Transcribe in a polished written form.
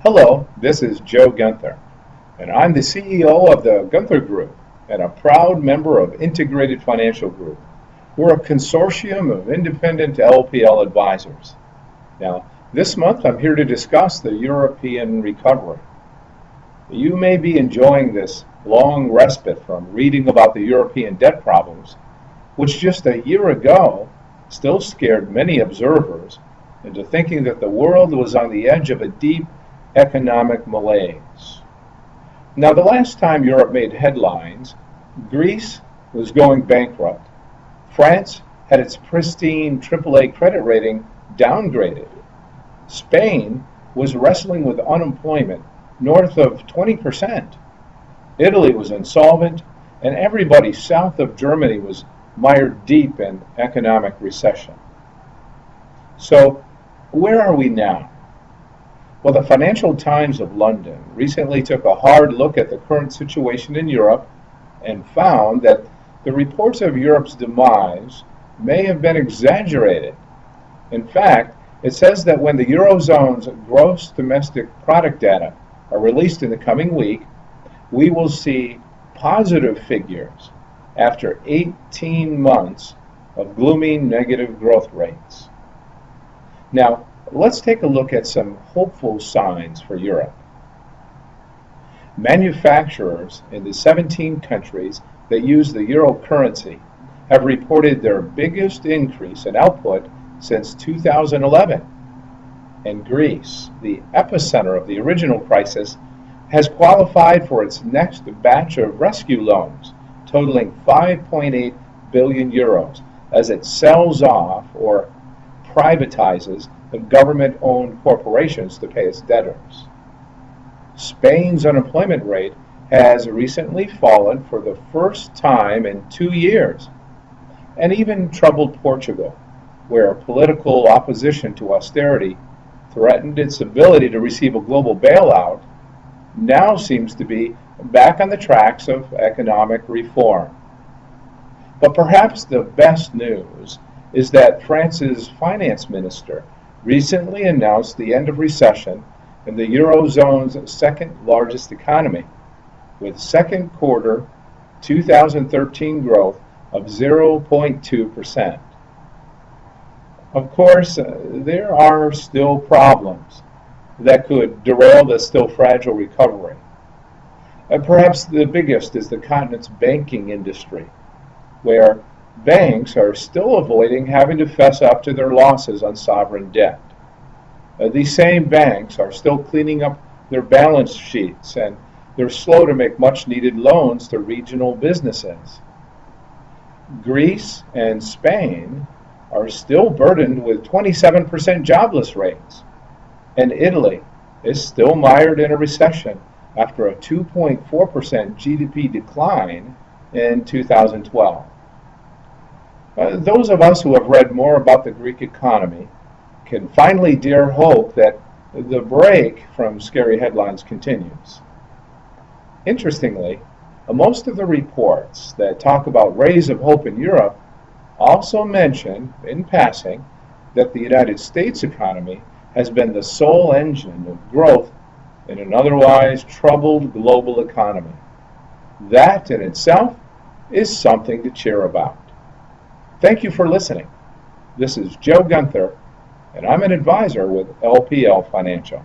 Hello, this is Joe Gunther, and I'm the CEO of the Gunther Group and a proud member of Integrated Financial Group. We're a consortium of independent LPL advisors. Now, this month I'm here to discuss the European recovery. You may be enjoying this long respite from reading about the European debt problems, which just a year ago still scared many observers into thinking that the world was on the edge of a deep economic malaise. Now, the last time Europe made headlines, Greece was going bankrupt. France had its pristine AAA credit rating downgraded. Spain was wrestling with unemployment north of 20%. Italy was insolvent, and everybody south of Germany was mired deep in economic recession. So, where are we now? Well, the Financial Times of London recently took a hard look at the current situation in Europe and found that the reports of Europe's demise may have been exaggerated. In fact, it says that when the Eurozone's gross domestic product data are released in the coming week, we will see positive figures after 18 months of gloomy negative growth rates. Now, let's take a look at some hopeful signs for Europe. Manufacturers in the 17 countries that use the euro currency have reported their biggest increase in output since 2011. And Greece, the epicenter of the original crisis, has qualified for its next batch of rescue loans, totaling 5.8 billion euros, as it sells off or privatizes the government-owned corporations to pay its debtors. Spain's unemployment rate has recently fallen for the first time in 2 years, and even troubled Portugal, where political opposition to austerity threatened its ability to receive a global bailout, now seems to be back on the tracks of economic reform. But perhaps the best news is that France's finance minister recently announced the end of recession in the Eurozone's second largest economy, with second quarter 2013 growth of 0.2%. Of course, there are still problems that could derail the still fragile recovery. Perhaps the biggest is the continent's banking industry, where banks are still avoiding having to fess up to their losses on sovereign debt. These same banks are still cleaning up their balance sheets, and they're slow to make much needed loans to regional businesses. Greece and Spain are still burdened with 27% jobless rates, and Italy is still mired in a recession after a 2.4% GDP decline in 2012. Those of us who have read more about the Greek economy can finally dare hope that the break from scary headlines continues. Interestingly, most of the reports that talk about rays of hope in Europe also mention, in passing, that the United States economy has been the sole engine of growth in an otherwise troubled global economy. That in itself is something to cheer about. Thank you for listening. This is Joe Gunther, and I'm an advisor with LPL Financial.